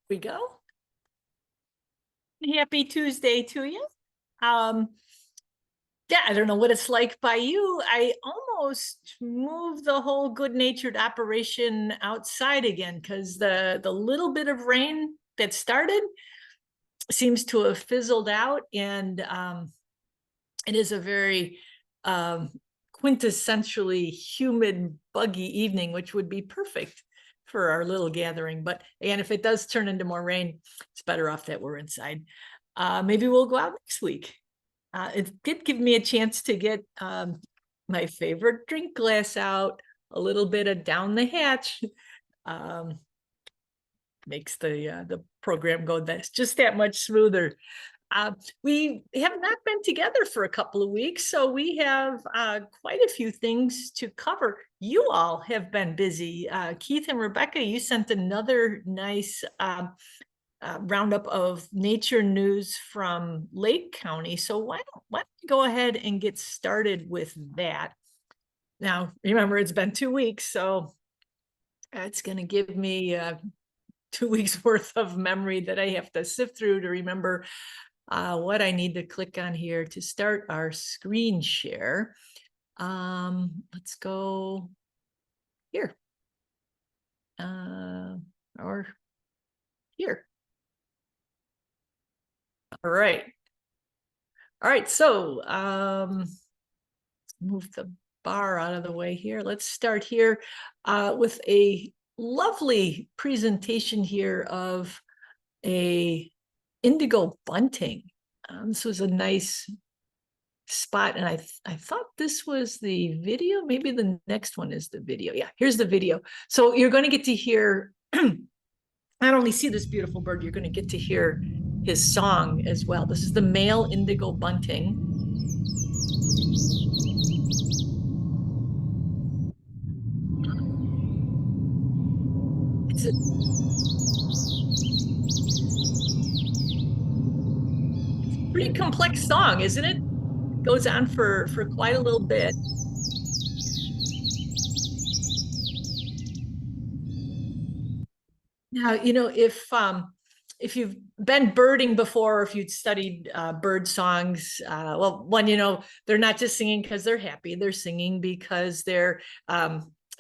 We go. Happy Tuesday to you. Yeah, I don't know what it's like by you. I almost moved the whole good-natured operation outside again because the little bit of rain that started seems to have fizzled out, and it is a very um, quintessentially humid, buggy evening, which would be perfect for our little gathering. But again, if it does turn into more rain, it's better off that we're inside. Maybe we'll go out next week. It did give me a chance to get my favorite drink glass out, a little bit of down the hatch. Um, Makes the program go just that much smoother. We have not been together for a couple of weeks, so we have quite a few things to cover. You all have been busy. Keith and Rebecca, you sent another nice roundup of nature news from Lake County. So why don't we go ahead and get started with that? Now, remember, it's been 2 weeks, so it's going to give me 2 weeks worth of memory that I have to sift through to remember what I need to click on here to start our screen share. Let's go here or here. All right. All right, so move the bar out of the way here. Let's start here with a lovely presentation here of a indigo bunting. This was a nice spot, and I thought this was the video. Maybe the next one is the video. Yeah, here's the video. So you're going to get to hear not only see this beautiful bird, you're going to get to hear his song as well. This is the male indigo bunting. It's a pretty complex song, isn't it? Goes on for quite a little bit. Now, if you've been birding before, or if you'd studied bird songs, well, one, they're not just singing because they're happy. They're singing because they're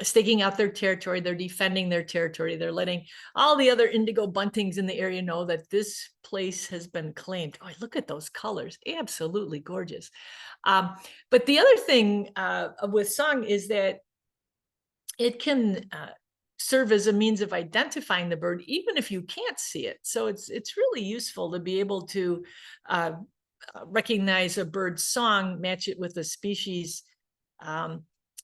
staking out their territory. They're defending their territory. They're letting all the other indigo buntings in the area know that this place has been claimed. Oh, look at those colors. Absolutely gorgeous. But the other thing with song is that it can serve as a means of identifying the bird, even if you can't see it. So it's really useful to be able to recognize a bird's song, match it with a species.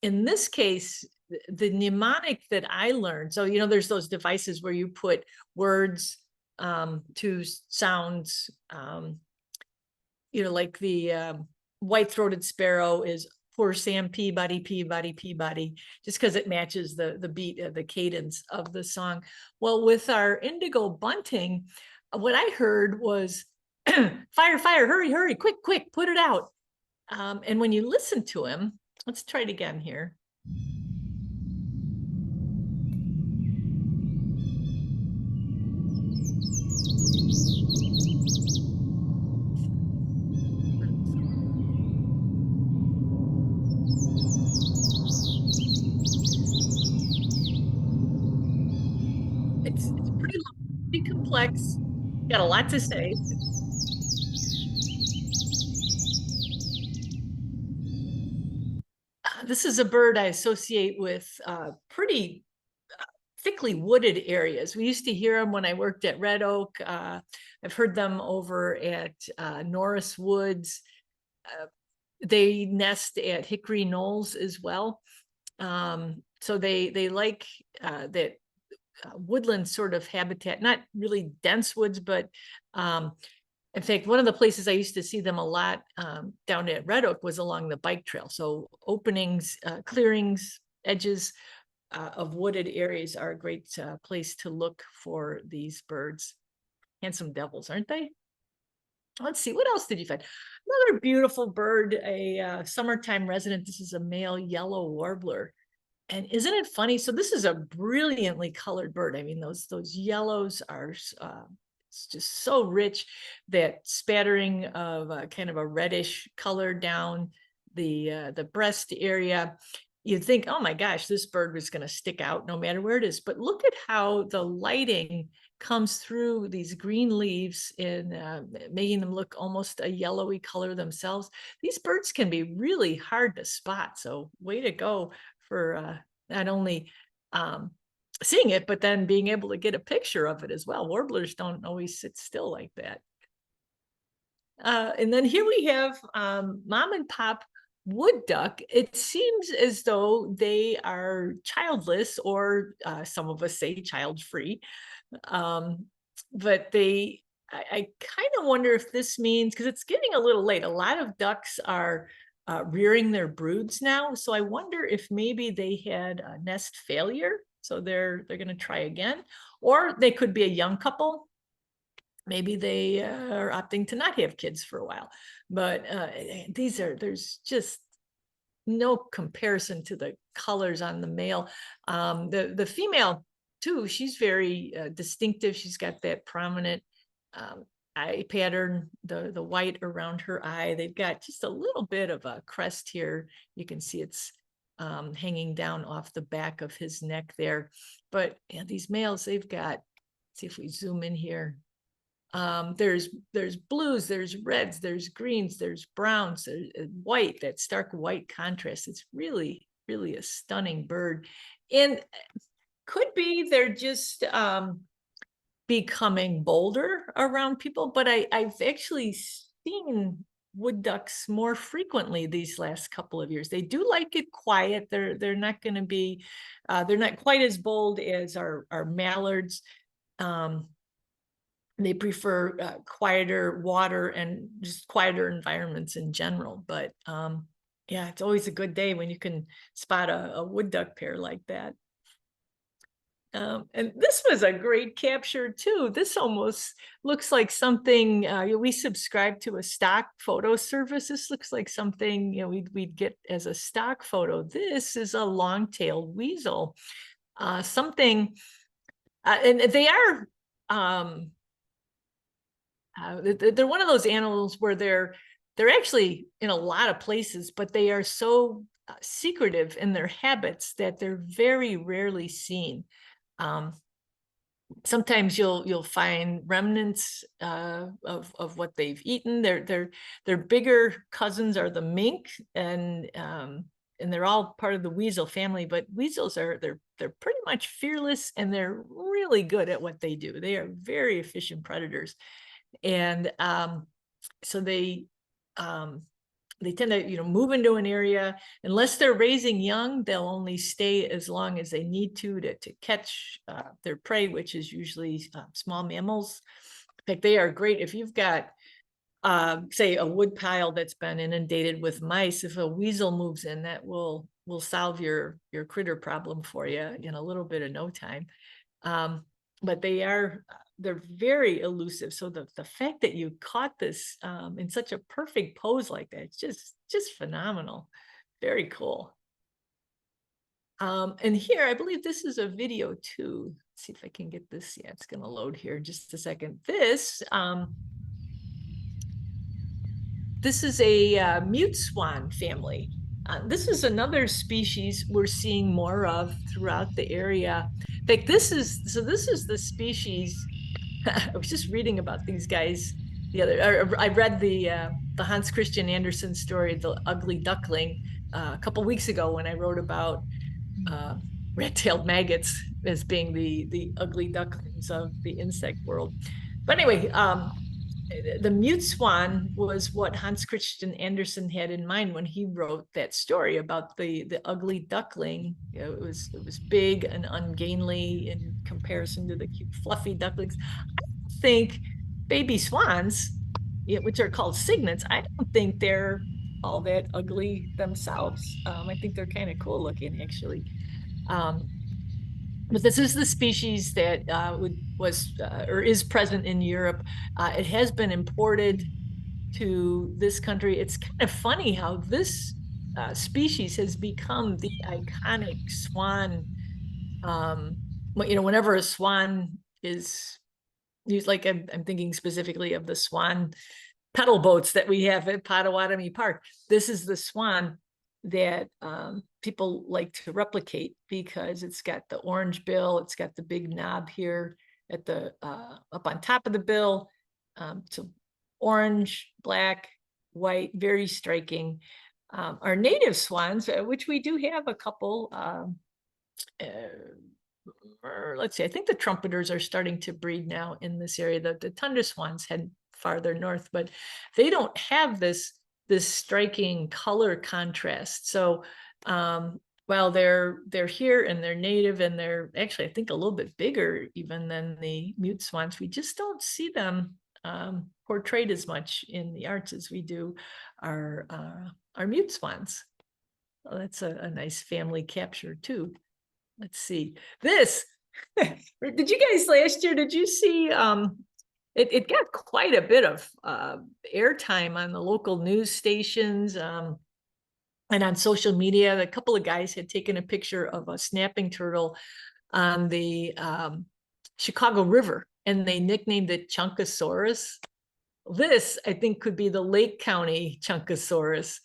In this case, the mnemonic that I learned, so there's those devices where you put words to sounds, like the white-throated sparrow is poor Sam Peabody, Peabody, Peabody, just because it matches the beat, the cadence of the song. Well, with our indigo bunting, what I heard was fire, fire, hurry, hurry, quick, quick, put it out. And when you listen to him, let's try it again here. It's pretty complex. Got a lot to say. This is a bird I associate with pretty thickly wooded areas. We used to hear them when I worked at Red Oak. I've heard them over at Norris Woods. They nest at Hickory Knolls as well. So they like that woodland sort of habitat, not really dense woods, but in fact, one of the places I used to see them a lot down at Red Oak was along the bike trail. So openings, clearings, edges of wooded areas are a great place to look for these birds. Handsome devils, aren't they? Let's see, what else did you find? Another beautiful bird, a summertime resident. This is a male yellow warbler. And isn't it funny? So this is a brilliantly colored bird. I mean, those yellows are it's just so rich. That spattering of kind of a reddish color down the breast area. You'd think, oh my gosh, this bird was going to stick out no matter where it is. But look at how the lighting comes through these green leaves in making them look almost a yellowy color themselves. These birds can be really hard to spot. So way to go for not only seeing it, but then being able to get a picture of it as well. Warblers don't always sit still like that. And then here we have mom and pop wood duck. It seems as though they are childless, or some of us say child free. Um, but I kind of wonder if this means, because it's getting a little late. A lot of ducks are rearing their broods now. So I wonder if maybe they had a nest failure. So they're going to try again, or they could be a young couple. Maybe they are opting to not have kids for a while. But there's just no comparison to the colors on the male. The female too, she's very distinctive. She's got that prominent eye pattern, the white around her eye. They've got just a little bit of a crest here. You can see it's hanging down off the back of his neck there. But yeah, these males, they've got, see if we zoom in here. There's blues, there's reds, there's greens, there's browns, there's white, that stark white contrast. It's really, really a stunning bird. And could be they're just becoming bolder around people, but I've actually seen wood ducks more frequently these last couple of years. They do like it quiet. They're not going to be, they're not quite as bold as our mallards. They prefer quieter water and just quieter environments in general. But yeah, it's always a good day when you can spot a wood duck pair like that. And this was a great capture too. This almost looks like something we subscribe to a stock photo service. This looks like something we'd get as a stock photo. This is a long-tailed weasel, something, and they are. They're one of those animals where they're actually in a lot of places, but they are so secretive in their habits that they're very rarely seen. Sometimes you'll find remnants of what they've eaten. Their bigger cousins are the mink, and they're all part of the weasel family. But weasels they're pretty much fearless, and they're really good at what they do. They are very efficient predators. And so they tend to move into an area. Unless they're raising young, they'll only stay as long as they need to catch their prey, which is usually small mammals. In fact, they are great if you've got say a wood pile that's been inundated with mice. If a weasel moves in, that will solve your critter problem for you in a little bit of no time. But they're very elusive. So the fact that you caught this in such a perfect pose like that, it's just phenomenal. Very cool. And here, I believe this is a video too. Let's see if I can get this. Yeah, it's going to load here in just a second. This is a mute swan family. This is another species we're seeing more of throughout the area. In fact, this is the species. I was just reading about these guys I read the Hans Christian Andersen story, The Ugly Duckling, a couple weeks ago when I wrote about red-tailed maggots as being the ugly ducklings of the insect world. But anyway, the mute swan was what Hans Christian Andersen had in mind when he wrote that story about the ugly duckling. It was big and ungainly in comparison to the cute fluffy ducklings. I think baby swans, which are called cygnets, I don't think they're all that ugly themselves. I think they're kind of cool looking, actually. But this is the species that or is present in Europe. It has been imported to this country. It's kind of funny how this species has become the iconic swan. Whenever a swan is used, like I'm thinking specifically of the swan pedal boats that we have at Potawatomi Park. This is the swan that people like to replicate because it's got the orange bill, it's got the big knob here at the up on top of the bill. So orange, black, white, very striking. Our native swans, which we do have a couple, let's see, I think the trumpeters are starting to breed now in this area. The tundra swans head farther north, but they don't have this striking color contrast. So while they're here and they're native and they're actually, I think, a little bit bigger even than the mute swans, we just don't see them portrayed as much in the arts as we do our mute swans. Well, that's a nice family capture too. Let's see this. Did you guys last year, did you see it got quite a bit of airtime on the local news stations and on social media. A couple of guys had taken a picture of a snapping turtle on the Chicago River, and they nicknamed it Chunkosaurus. This, I think, could be the Lake County Chunkosaurus.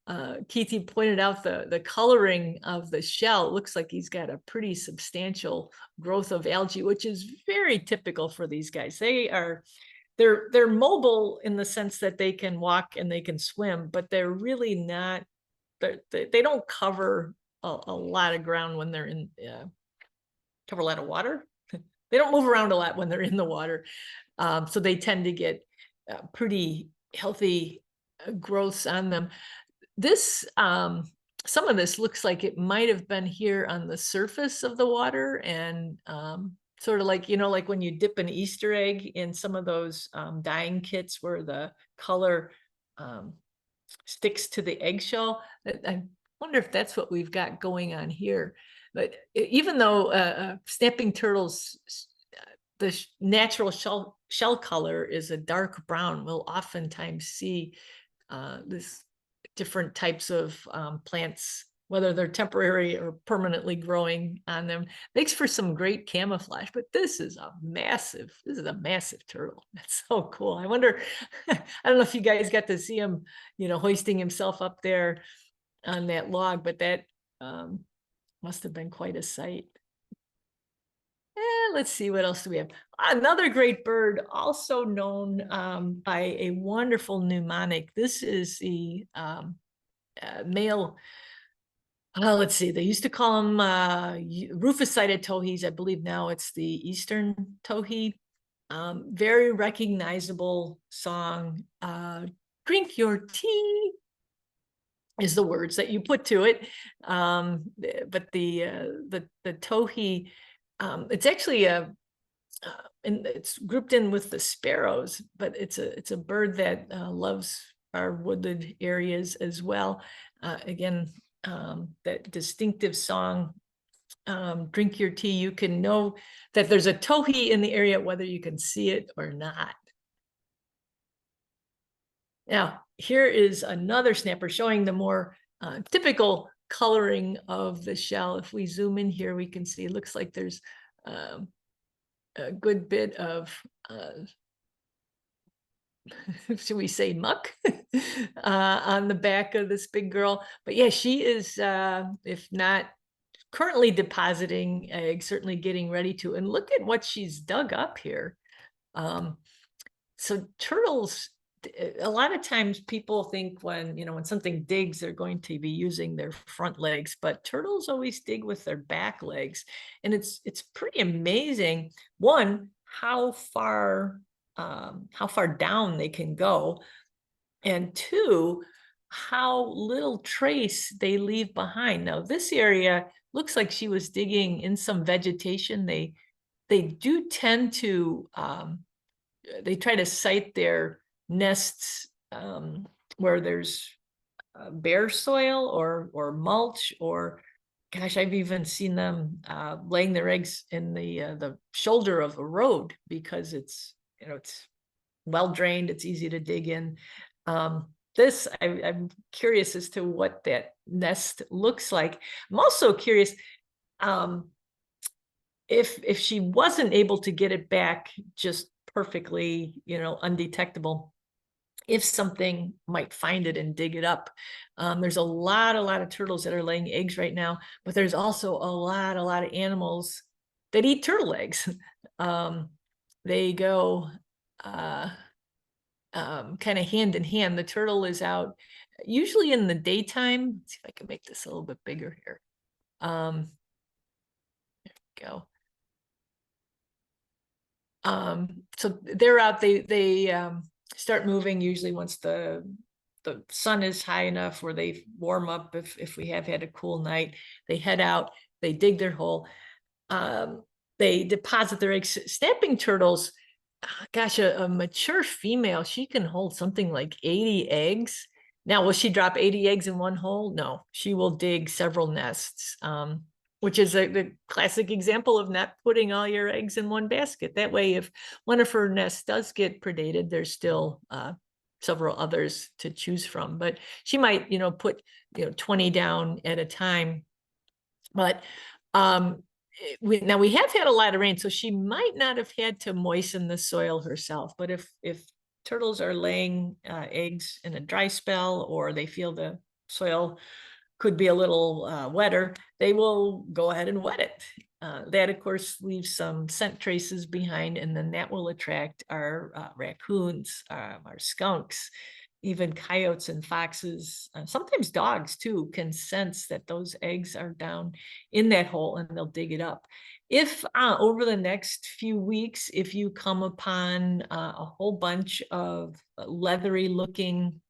Keithy pointed out the coloring of the shell. It looks like he's got a pretty substantial growth of algae, which is very typical for these guys. They're mobile in the sense that they can walk and they can swim, but they're really not. They don't cover a lot of ground when they're in cover a lot of water. They don't move around a lot when they're in the water, so they tend to get pretty healthy growths on them. This some of this looks like it might have been here on the surface of the water, and sort of like, like when you dip an Easter egg in some of those dyeing kits where the color sticks to the eggshell. I wonder if that's what we've got going on here. But even though snapping turtles, the natural shell color is a dark brown, we'll oftentimes see this different types of plants, whether they're temporary or permanently growing on them. Makes for some great camouflage, but this is a massive turtle. That's so cool. I wonder, I don't know if you guys got to see him, hoisting himself up there on that log, but that must have been quite a sight. Let's see, what else do we have? Another great bird, also known by a wonderful mnemonic. This is the male. Let's see, they used to call them rufous-sided towhees. I believe now it's the eastern towhee. Very recognizable song. Drink your tea is the words that you put to it. But the towhee, it's actually and it's grouped in with the sparrows, but it's a bird that loves our woodland areas as well. Again, that distinctive song, drink your tea. You can know that there's a towhee in the area whether you can see it or not. Now, here is another snapper showing the more typical coloring of the shell. If we zoom in here, we can see it looks like there's a good bit of, should we say, muck on the back of this big girl. But yeah, she is, if not currently depositing eggs, certainly getting ready to. And look at what she's dug up here. So turtles, a lot of times people think when something digs, they're going to be using their front legs, but turtles always dig with their back legs. And it's pretty amazing, one, how far down they can go, and two, how little trace they leave behind. Now, this area looks like she was digging in some vegetation. They do tend to they try to site their nests where there's bare soil or mulch, or gosh, I've even seen them laying their eggs in the shoulder of a road because it's it's well drained, it's easy to dig in. this, I'm curious as to what that nest looks like. I'm also curious if she wasn't able to get it back just perfectly, undetectable, if something might find it and dig it up. There's a lot of turtles that are laying eggs right now, but there's also a lot of animals that eat turtle eggs. They go kind of hand in hand. The turtle is out usually in the daytime. Let's see if I can make this a little bit bigger here. There we go. So they're out, they start moving usually once the sun is high enough where they warm up. If we have had a cool night, they head out, they dig their hole, they deposit their eggs. Snapping turtles, gosh, a mature female, she can hold something like 80 eggs. Now, will she drop 80 eggs in one hole? No, she will dig several nests, which is the classic example of not putting all your eggs in one basket. That way, if one of her nests does get predated, there's still several others to choose from. But she might, put 20 down at a time. But now we have had a lot of rain, so she might not have had to moisten the soil herself. But if turtles are laying eggs in a dry spell, or they feel the soil could be a little wetter, they will go ahead and wet it. That, of course, leaves some scent traces behind, and then that will attract our raccoons, our skunks, even coyotes and foxes. Sometimes dogs too can sense that those eggs are down in that hole, and they'll dig it up. If over the next few weeks, if you come upon a whole bunch of leathery looking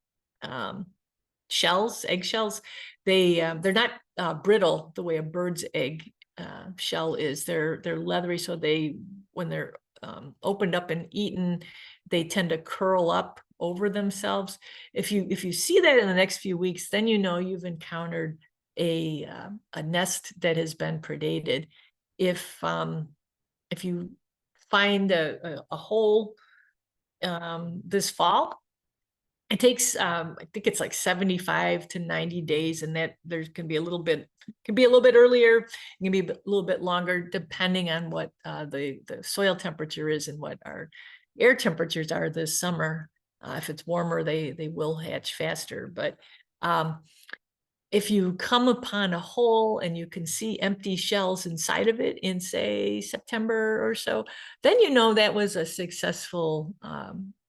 shells, eggshells, they're not brittle the way a bird's egg shell is. They're leathery, so when they're opened up and eaten, they tend to curl up over themselves. If you see that in the next few weeks, then you've encountered a nest that has been predated. If you find a hole this fall, it takes I think it's like 75 to 90 days, and that there can be a little bit earlier, it can be a little bit longer, depending on what the soil temperature is and what our air temperatures are this summer. If it's warmer, they will hatch faster. But if you come upon a hole and you can see empty shells inside of it in, say, September or so, then that was a successful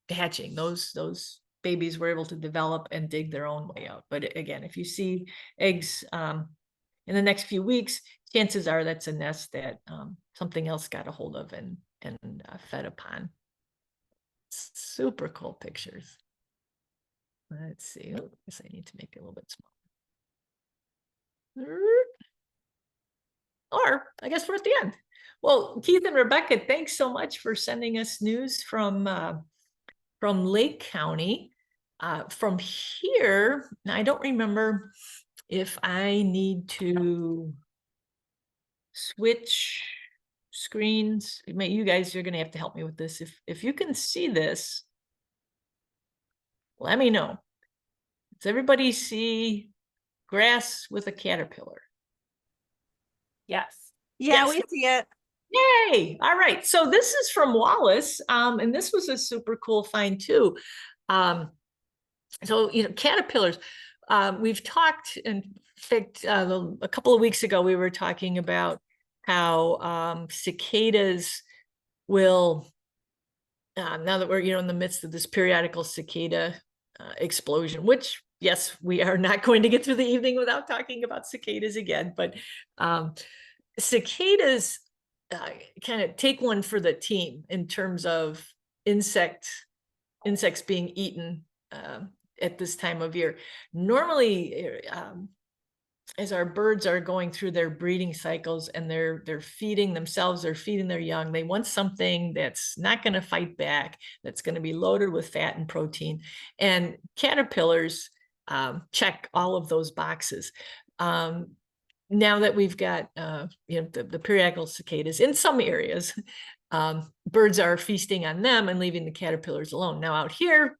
hatching. Those babies were able to develop and dig their own way out. But again, if you see eggs in the next few weeks, chances are that's a nest that something else got a hold of and fed upon. Super cool pictures. Let's see. Oh, I guess I need to make it a little bit smaller. Or I guess we're at the end. Well, Keith and Rebecca, thanks so much for sending us news from Lake County. From here, now I don't remember if I need to switch screens. You guys are going to have to help me with this. If you can see this, let me know. Does everybody see grass with a caterpillar? Yes. Yeah, Yes. we see it. Yay! All right. So this is from Wallace, and this was a super cool find too. So caterpillars. We've talked, in fact, a couple of weeks ago we were talking about how cicadas will. Now that we're in the midst of this periodical cicada explosion, which, yes, we are not going to get through the evening without talking about cicadas again, but cicadas kind of take one for the team in terms of insects being eaten at this time of year. Normally, as our birds are going through their breeding cycles and they're feeding themselves, they're feeding their young, they want something that's not going to fight back, that's going to be loaded with fat and protein. And caterpillars check all of those boxes. Now that we've got the periodical cicadas in some areas, birds are feasting on them and leaving the caterpillars alone. Now out here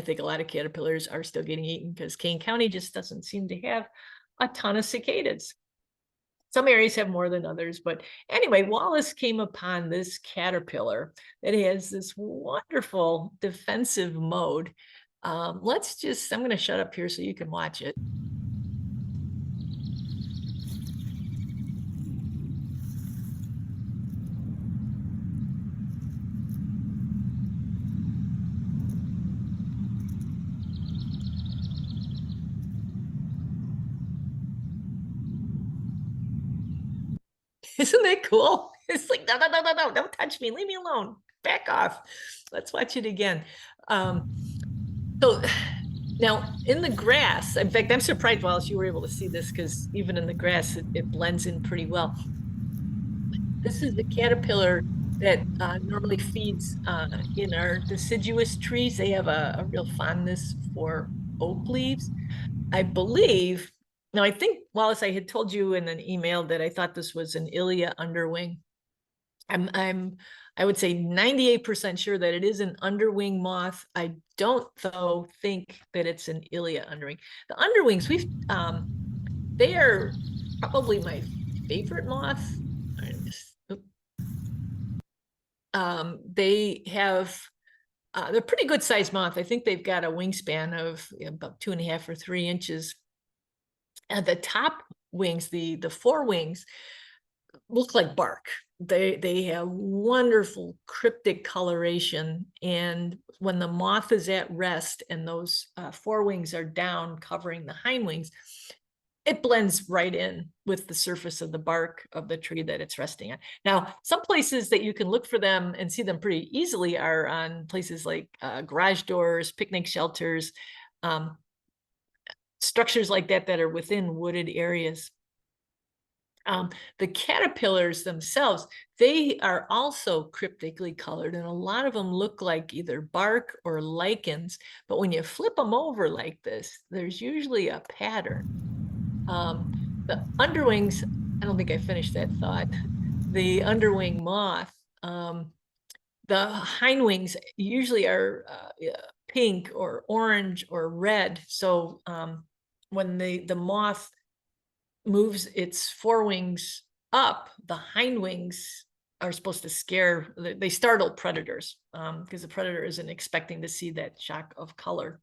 I think a lot of caterpillars are still getting eaten because Kane County just doesn't seem to have a ton of cicadas. Some areas have more than others, but anyway, Wallace came upon this caterpillar that has this wonderful defensive mode. I'm going to shut up here so you can watch it. Isn't that cool? It's like, no, no, no, no, no, don't touch me. Leave me alone. Back off. Let's watch it again. So now in the grass, in fact, I'm surprised, Wallace, you were able to see this because even in the grass, it blends in pretty well. This is the caterpillar that normally feeds in our deciduous trees. They have a real fondness for oak leaves. I believe, now I think, Wallace, I had told you in an email that I thought this was an Ilia underwing. I would say 98% sure that it is an underwing moth. I don't though think that it's an Ilia underwing. The underwings, they are probably my favorite moth. They have they're pretty good sized moth. I think they've got a wingspan of about 2.5 or 3 inches. And the top wings, the forewings, look like bark. They have wonderful cryptic coloration, and when the moth is at rest and those forewings are down covering the hindwings, it blends right in with the surface of the bark of the tree that it's resting on. Now, some places that you can look for them and see them pretty easily are on places like garage doors, picnic shelters, structures like that are within wooded areas. The caterpillars themselves, they are also cryptically colored, and a lot of them look like either bark or lichens. But when you flip them over like this, there's usually a pattern. The underwings, I don't think I finished that thought. The underwing moth, the hindwings usually are pink or orange or red. So when the moth moves its forewings up, the hindwings are supposed to they startle predators because the predator isn't expecting to see that shock of color.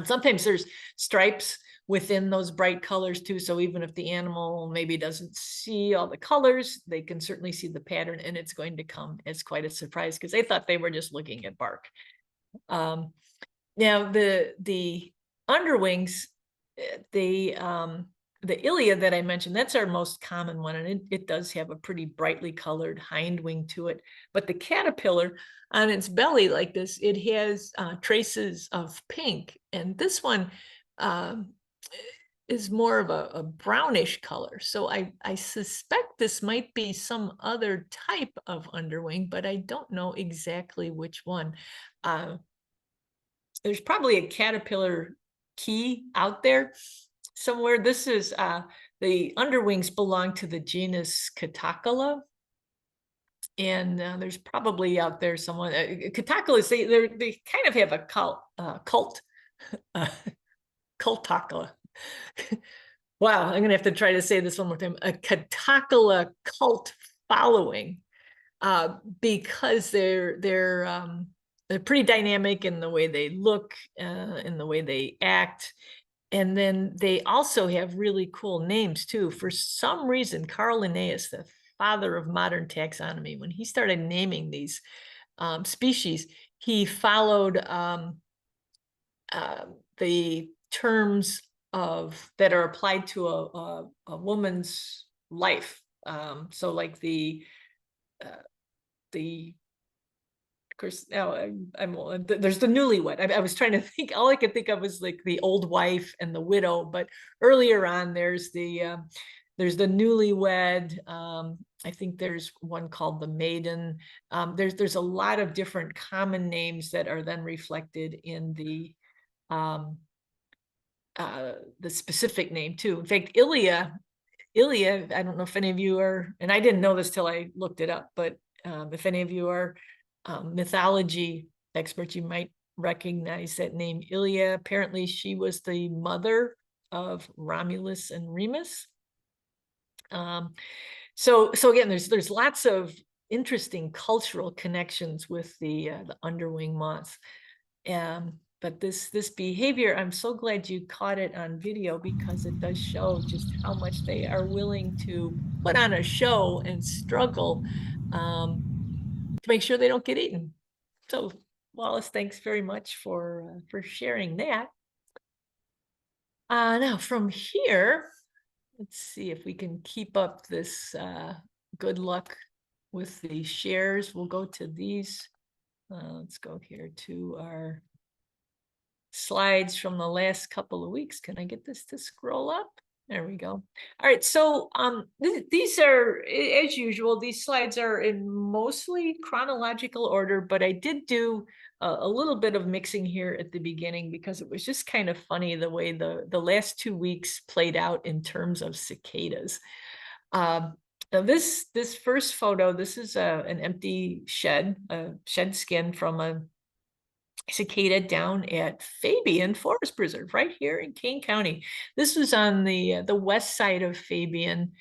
Sometimes there's stripes within those bright colors too. So even if the animal maybe doesn't see all the colors, they can certainly see the pattern, and it's going to come as quite a surprise because they thought they were just looking at bark. Now the underwings, the Ilia that I mentioned, that's our most common one, and it does have a pretty brightly colored hind wing to it. But the caterpillar on its belly like this, it has traces of pink, and this one is more of a brownish color. So I suspect this might be some other type of underwing, but I don't know exactly which one. There's probably a caterpillar key out there somewhere. This is the underwings belong to the genus Catocala. And there's probably out there someone, Catocala, they kind of have a cult, Cultocala. Wow, I'm gonna have to try to say this one more time. A Catocala cult following, because they're pretty dynamic in the way they look, in the way they act. And then they also have really cool names too. For some reason, Carl Linnaeus, the father of modern taxonomy, when he started naming these species, he followed the terms that are applied to a woman's life. So like the of course, now I'm old. There's the newlywed. I was trying to think, all I could think of was like the old wife and the widow, but earlier on there's the newlywed. I think there's one called the maiden. There's a lot of different common names that are then reflected in the specific name too. In fact, Ilia, I don't know if any of you are, and I didn't know this till I looked it up, but if any of you are mythology experts, you might recognize that name, Ilia. Apparently she was the mother of Romulus and Remus. So again, there's lots of interesting cultural connections with the underwing moth. But this behavior, I'm so glad you caught it on video, because it does show just how much they are willing to put on a show and struggle to make sure they don't get eaten. So Wallace, thanks very much for sharing that. Now from here, let's see if we can keep up this good luck with the shares. We'll go to these. Let's go here to our slides from the last couple of weeks. Can I get this to scroll up? There we go. All right, so these are, as usual, these slides are in mostly chronological order, but I did do a little bit of mixing here at the beginning, because it was just kind of funny the way the last 2 weeks played out in terms of cicadas. Now this first photo, this is an empty shed, a shed skin from a cicada down at Fabian Forest Preserve, right here in Kane County. This was on the west side of Fabian.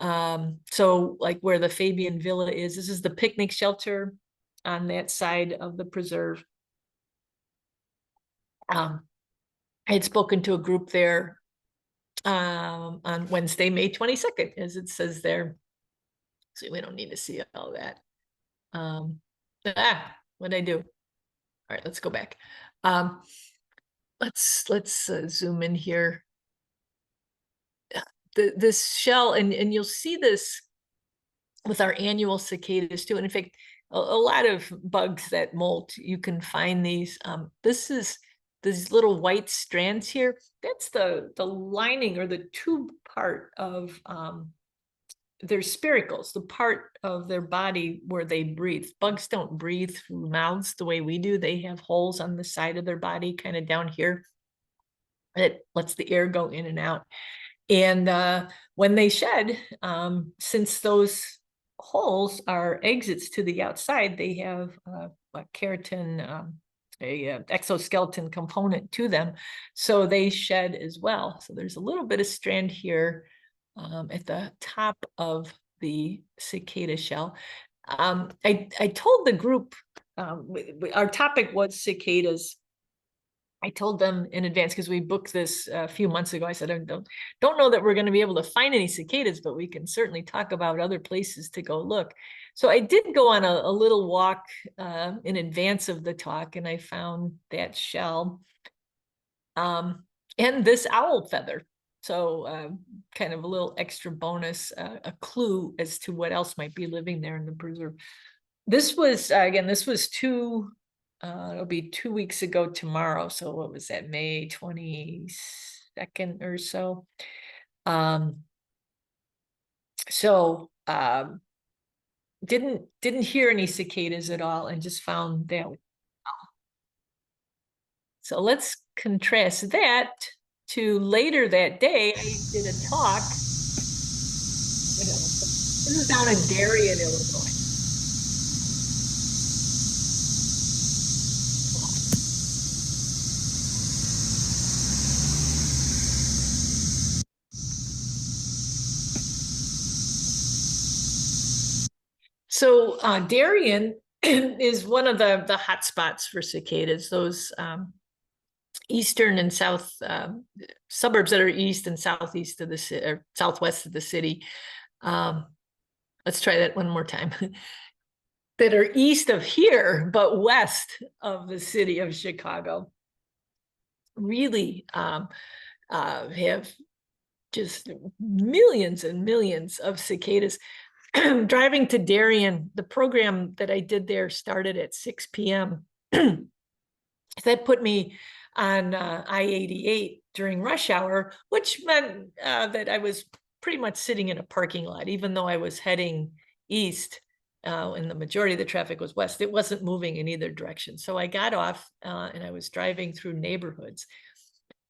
So like where the Fabian Villa is, this is the picnic shelter on that side of the preserve. I had spoken to a group there on Wednesday, May 22nd, as it says there. So we don't need to see all that. What'd I do? All right, let's go back. Let's zoom in here. This shell, and you'll see this with our annual cicadas too. And in fact, a lot of bugs that molt, you can find these. This is these little white strands here. That's the lining or the tube part of their spiracles, the part of their body where they breathe. Bugs don't breathe through mouths the way we do. They have holes on the side of their body, kind of down here, that lets the air go in and out. And when they shed, since those holes are exits to the outside, they have a keratin, a exoskeleton component to them, so they shed as well. So there's a little bit of strand here at the top of the cicada shell. I told the group, our topic was cicadas. I told them in advance, because we booked this a few months ago. I said, I don't know that we're going to be able to find any cicadas, but we can certainly talk about other places to go look. So I did go on a little walk in advance of the talk, and I found that shell and this owl feather. So kind of a little extra bonus, a clue as to what else might be living there in the preserve. This was, again, this was it'll be 2 weeks ago tomorrow. So what was that, May 22nd or so? Didn't hear any cicadas at all, and just found that. So let's contrast that to later that day. I did a talk. This is down in Darien, Illinois. So Darien is one of the hot spots for cicadas. Those eastern and south suburbs that are east and southeast of the city, or southwest of the city. Let's try that one more time. That are east of here, but west of the city of Chicago. Really have just millions and millions of cicadas. Driving to Darien, the program that I did there started at 6 p.m. That put me on I-88 during rush hour, which meant that I was pretty much sitting in a parking lot, even though I was heading east and the majority of the traffic was west. It wasn't moving in either direction. So I got off and I was driving through neighborhoods.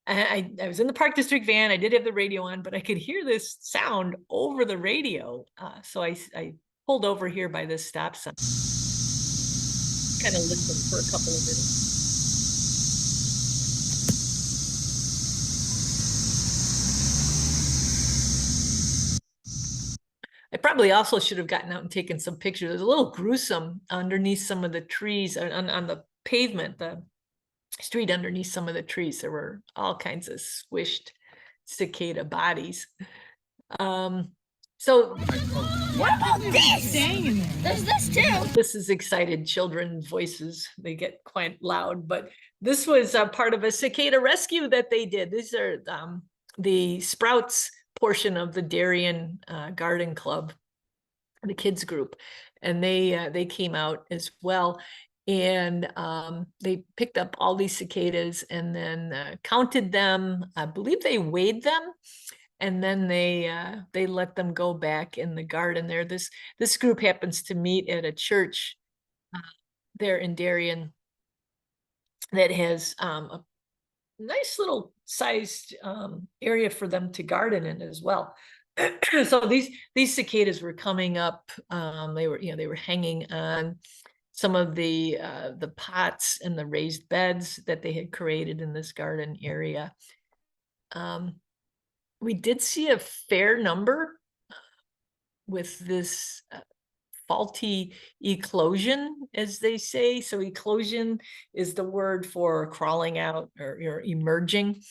I was in the Park District van. I did have the radio on, but I could hear this sound over the radio. So I pulled over here by this stop sign, kind of listened for a couple of minutes. probably also should have gotten out and taken some pictures. It was a little gruesome underneath some of the trees on the pavement, the street underneath some of the trees. There were all kinds of squished cicada bodies. So What about this? There's this too. this is excited children voices. They get quite loud, but this was a part of a cicada rescue that they did. These are the Sprouts portion of the Darien Garden Club, the kids group, and they came out as well. And they picked up all these cicadas and then counted them. I believe they weighed them, and then they let them go back in the garden there. This group happens to meet at a church there in Darien that has a nice little sized area for them to garden in as well. So these cicadas were coming up. They were hanging on some of the pots and the raised beds that they had created in this garden area. We did see a fair number with this faulty eclosion, as they say. So eclosion is the word for crawling out or emerging.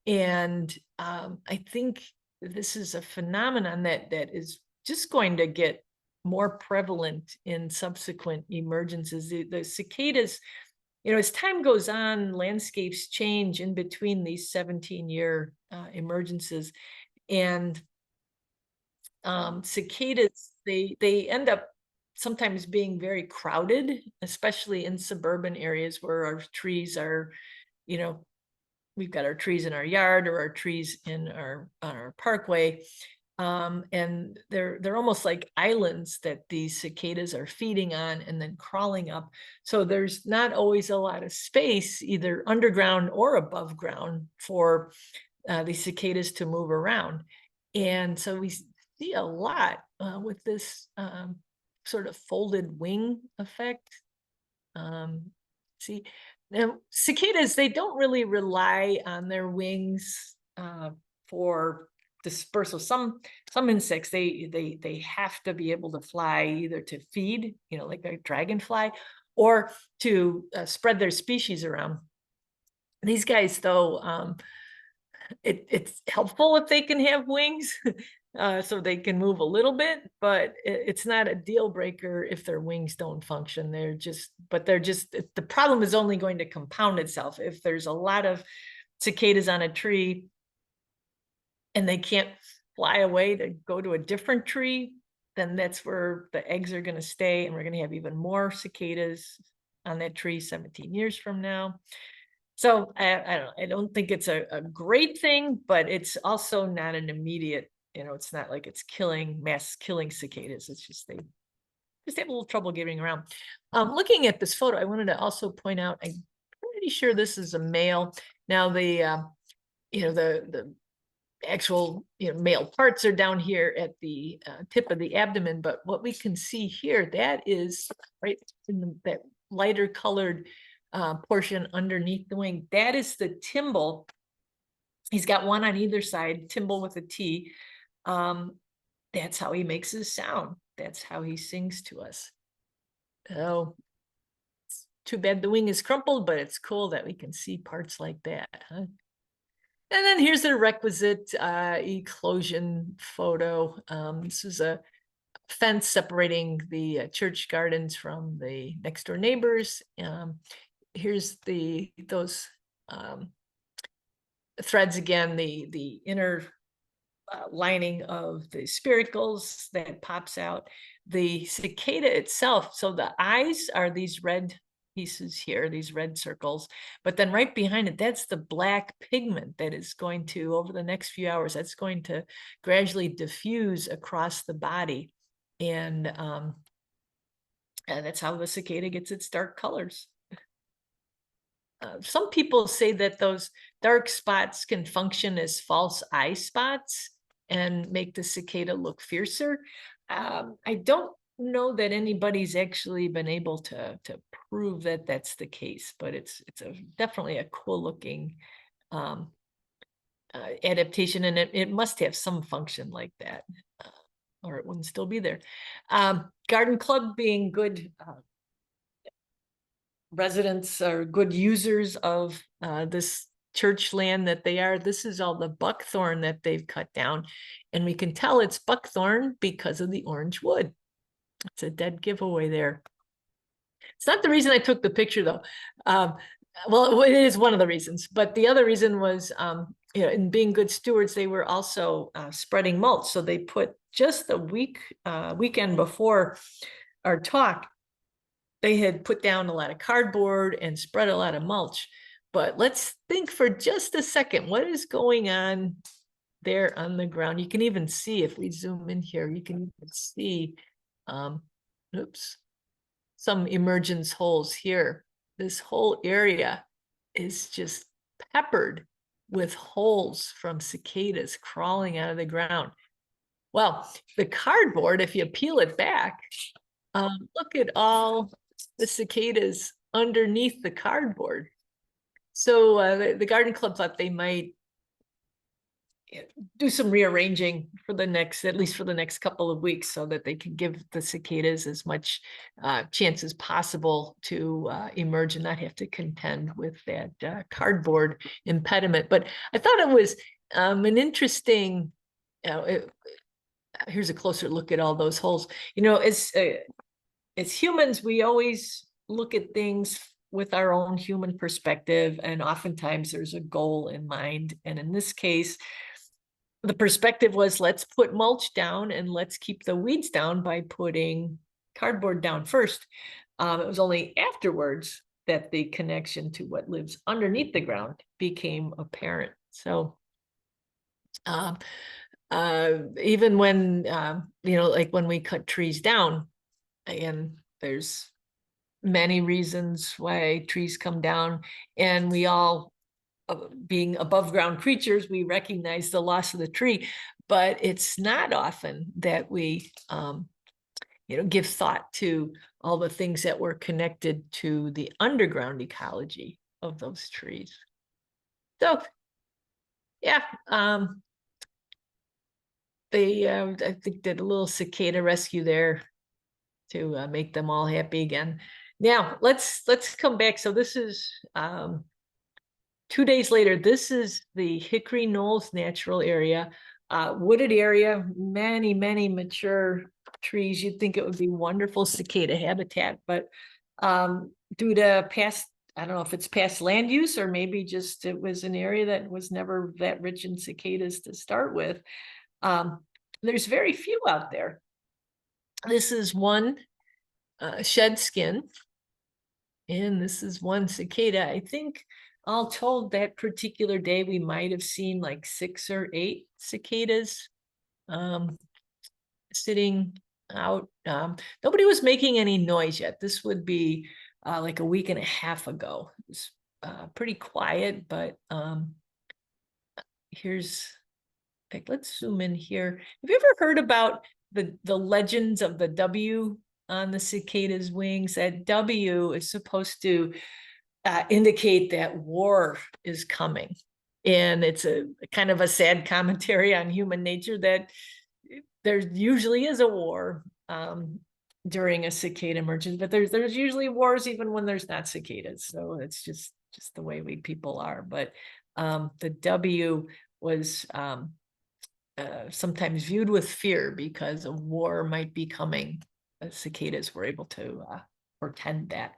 And I think this is a phenomenon that is just going to get more prevalent in subsequent emergences. The cicadas, as time goes on, landscapes change in between these 17-year emergences. And cicadas, they end up sometimes being very crowded, especially in suburban areas where our trees are, we've got our trees in our yard or our trees on our parkway. And they're almost like islands that these cicadas are feeding on and then crawling up. So there's not always a lot of space, either underground or above ground, for these cicadas to move around. And so we see a lot with this sort of folded wing effect. See, now cicadas, they don't really rely on their wings for dispersal. Some insects, they have to be able to fly either to feed, like a dragonfly, or to spread their species around. These guys, though, it's helpful if they can have wings. So they can move a little bit, but it's not a deal breaker if their wings don't function. The problem is only going to compound itself. If there's a lot of cicadas on a tree and they can't fly away to go to a different tree, then that's where the eggs are going to stay, and we're going to have even more cicadas on that tree 17 years from now. So I don't think it's a great thing, but it's also not an immediate, it's not like it's mass killing cicadas. It's just they just have a little trouble getting around. Looking at this photo, I wanted to also point out, I'm pretty sure this is a male. Now the actual male parts are down here at the tip of the abdomen, but what we can see here, that is right in that lighter colored portion underneath the wing. That is the timbal. He's got one on either side, timbal with a T. That's how he makes his sound. That's how he sings to us. Oh, it's too bad the wing is crumpled, but it's cool that we can see parts like that, huh? And then here's the requisite eclosion photo. This is a fence separating the church gardens from the next door neighbors. Here's those threads again, the inner lining of the spiracles that pops out. The cicada itself, so the eyes are these red pieces here, these red circles, but then right behind it, that's the black pigment that is going to, over the next few hours, that's going to gradually diffuse across the body. And that's how the cicada gets its dark colors. Some people say that those dark spots can function as false eye spots and make the cicada look fiercer. I don't know that anybody's actually been able to prove that that's the case, but it's definitely a cool looking adaptation, and it must have some function like that. or it wouldn't still be there. Garden Club being good residents or good users of this church land that they are. This is all the buckthorn that they've cut down. And we can tell it's buckthorn because of the orange wood. It's a dead giveaway there. It's not the reason I took the picture though. Well, it is one of the reasons, but the other reason was, in being good stewards, they were also spreading mulch. So they put just the weekend before our talk, they had put down a lot of cardboard and spread a lot of mulch. But let's think for just a second, what is going on there on the ground? You can even see, if we zoom in here, you can even see, some emergence holes here. This whole area is just peppered with holes from cicadas crawling out of the ground. Well, the cardboard, if you peel it back, look at all the cicadas underneath the cardboard. So the Garden Club thought they might do some rearranging for at least for the next couple of weeks, so that they can give the cicadas as much chance as possible to emerge and not have to contend with that cardboard impediment. But I thought it was an interesting, here's a closer look at all those holes. As humans, we always look at things with our own human perspective, and oftentimes there's a goal in mind. And in this case, the perspective was, let's put mulch down and let's keep the weeds down by putting cardboard down first. It was only afterwards that the connection to what lives underneath the ground became apparent. So even when, like when we cut trees down, again, there's many reasons why trees come down, and we all, being above ground creatures, we recognize the loss of the tree, but it's not often that we, give thought to all the things that were connected to the underground ecology of those trees. So, yeah, they, I think, did a little cicada rescue there to make them all happy again. Now let's come back. So this is 2 days later. This is the Hickory Knolls Natural Area, wooded area, many mature trees. You'd think it would be wonderful cicada habitat, but due to past, I don't know if it's past land use, or maybe just it was an area that was never that rich in cicadas to start with. There's very few out there. This is one shed skin, and this is one cicada. I think all told, that particular day we might have seen like 6 or 8 cicadas sitting out. Nobody was making any noise yet. This would be like a week and a half ago. It was pretty quiet, but here's, like, let's zoom in here. Have you ever heard about the legends of the W on the cicada's wings? That W is supposed to indicate that war is coming. And it's a kind of a sad commentary on human nature, that there usually is a war during a cicada emergence, but there's usually wars even when there's not cicadas. So it's just the way we people are. But the W was sometimes viewed with fear because a war might be coming. The cicadas were able to portend that.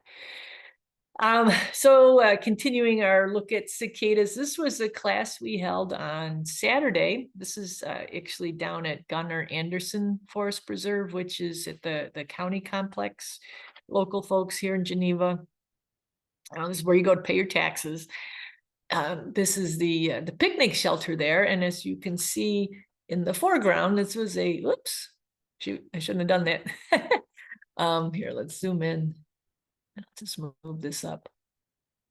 So continuing our look at cicadas, this was a class we held on Saturday. This is actually down at Gunnar Anderson Forest Preserve, which is at the county complex. Local folks here in Geneva. This is where you go to pay your taxes. This is the picnic shelter there, and as you can see in the foreground, this was a, whoops, shoot, I shouldn't have done that. Here, let's zoom in. Just move this up.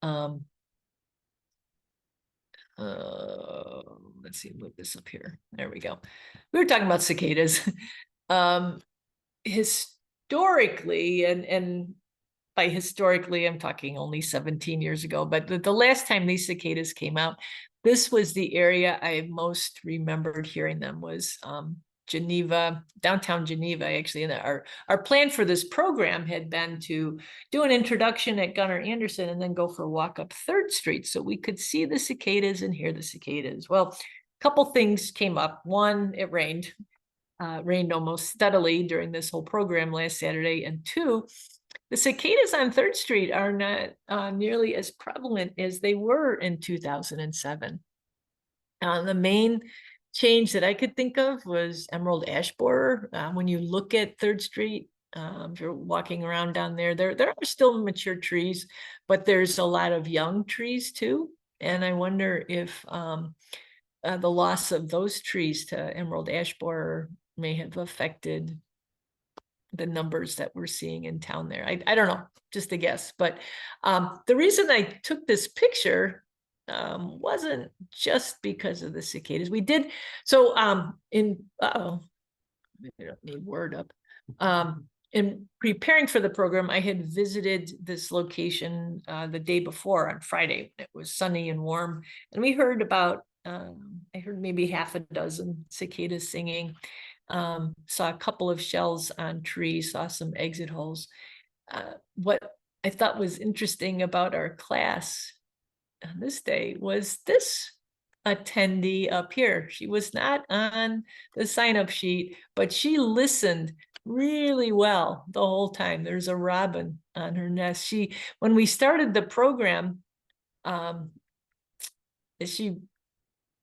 Let's see, move this up here. There we go. We were talking about cicadas. Historically, and by historically, I'm talking only 17 years ago, but the last time these cicadas came out, this was the area I most remembered hearing them, was Geneva, downtown Geneva, actually. And our plan for this program had been to do an introduction at Gunnar Anderson and then go for a walk up 3rd Street so we could see the cicadas and hear the cicadas. Well, a couple things came up. One, it rained. Rained almost steadily during this whole program last Saturday. And 2, the cicadas on 3rd Street are not nearly as prevalent as they were in 2007. The main change that I could think of was emerald ash borer. When you look at 3rd Street, if you're walking around down there, there are still mature trees, but there's a lot of young trees too. And I wonder if the loss of those trees to emerald ash borer may have affected the numbers that we're seeing in town there. I don't know, just a guess. But the reason I took this picture wasn't just because of the cicadas. We did, so uh-oh, I don't need word up. In preparing for the program, I had visited this location the day before on Friday. It was sunny and warm, and we heard about, I heard maybe half a dozen cicadas singing. Saw a couple of shells on trees, saw some exit holes. What I thought was interesting about our class on this day was this attendee up here. She was not on the sign-up sheet, but she listened really well the whole time. There's a robin on her nest. When we started the program, she,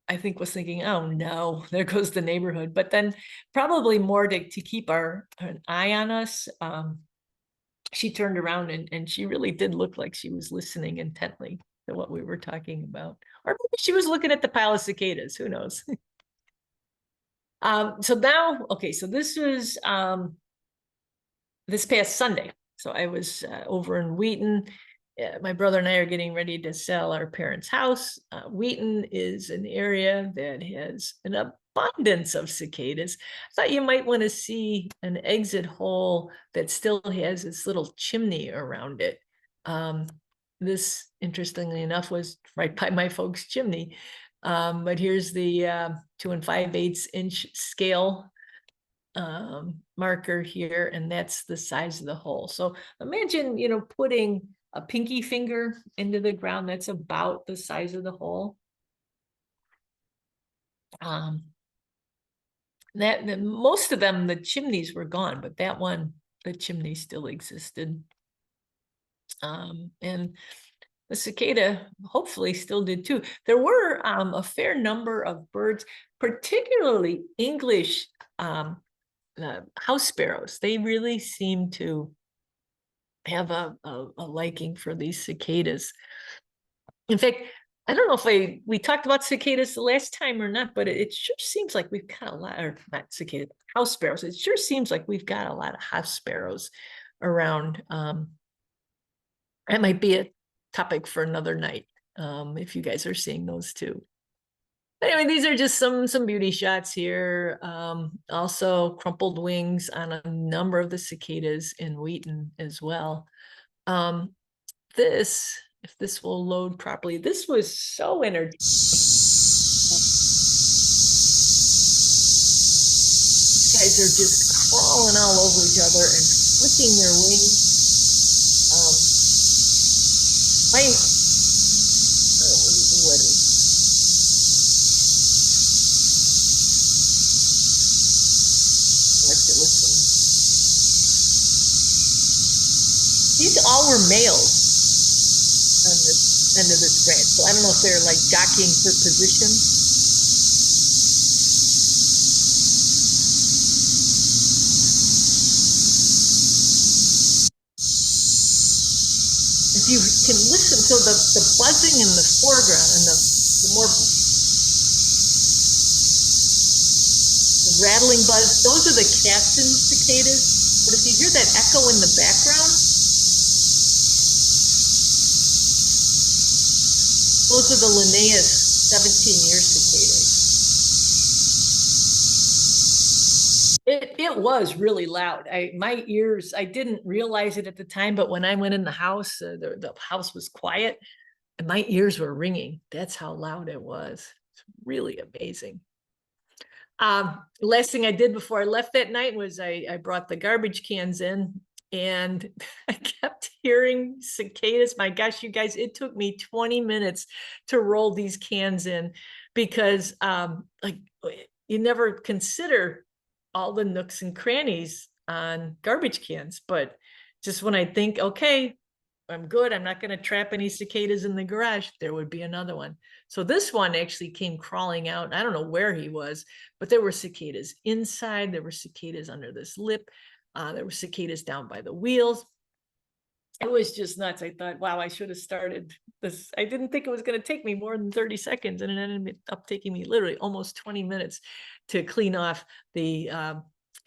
I think, was thinking, oh no, there goes the neighborhood. But then probably more to keep an eye on us, she turned around and she really did look like she was listening intently to what we were talking about. Or maybe she was looking at the pile of cicadas, who knows? So now, okay, so this was this past Sunday. So I was over in Wheaton. My brother and I are getting ready to sell our parents' house. Wheaton is an area that has an abundance of cicadas. I thought you might want to see an exit hole that still has this little chimney around it. This, interestingly enough, was right by my folks' chimney. But here's the 2 5/8 inch scale marker here, and that's the size of the hole. So imagine, putting a pinky finger into the ground. That's about the size of the hole. Most of them, the chimneys were gone, but that one, the chimney still existed. And the cicada hopefully still did too. There were a fair number of birds, particularly English house sparrows. They really seem to have a liking for these cicadas. In fact, I don't know if we talked about cicadas the last time or not, but it sure seems like we've got a lot, or not cicadas, house sparrows. It sure seems like we've got a lot of house sparrows around. That might be a topic for another night, if you guys are seeing those too. Anyway, these are just some beauty shots here. Also crumpled wings on a number of the cicadas in Wheaton as well. If this will load properly, this was so entertaining. These guys are just crawling all over each other and flicking their wings. These all were males on this end of this branch. So I don't know if they're like jockeying for position. If you can listen, so the buzzing in the foreground and the more the rattling buzz, those are the Caston cicadas. But if you hear that echo in the background, those are the Linnaeus 17-year cicadas. It was really loud. My ears, I didn't realize it at the time, but when I went in the house, the house was quiet and my ears were ringing. That's how loud it was. It's really amazing. Last thing I did before I left that night was I brought the garbage cans in, and I kept hearing cicadas. My gosh, you guys, it took me 20 minutes to roll these cans in, because like, you never consider all the nooks and crannies on garbage cans. But just when I think, okay, I'm good, I'm not going to trap any cicadas in the garage, there would be another one. So this one actually came crawling out. I don't know where he was, but there were cicadas inside. There were cicadas under this lip. There were cicadas down by the wheels. It was just nuts. I thought, wow, I should have started this. I didn't think it was going to take me more than 30 seconds. And it ended up taking me literally almost 20 minutes to clean off the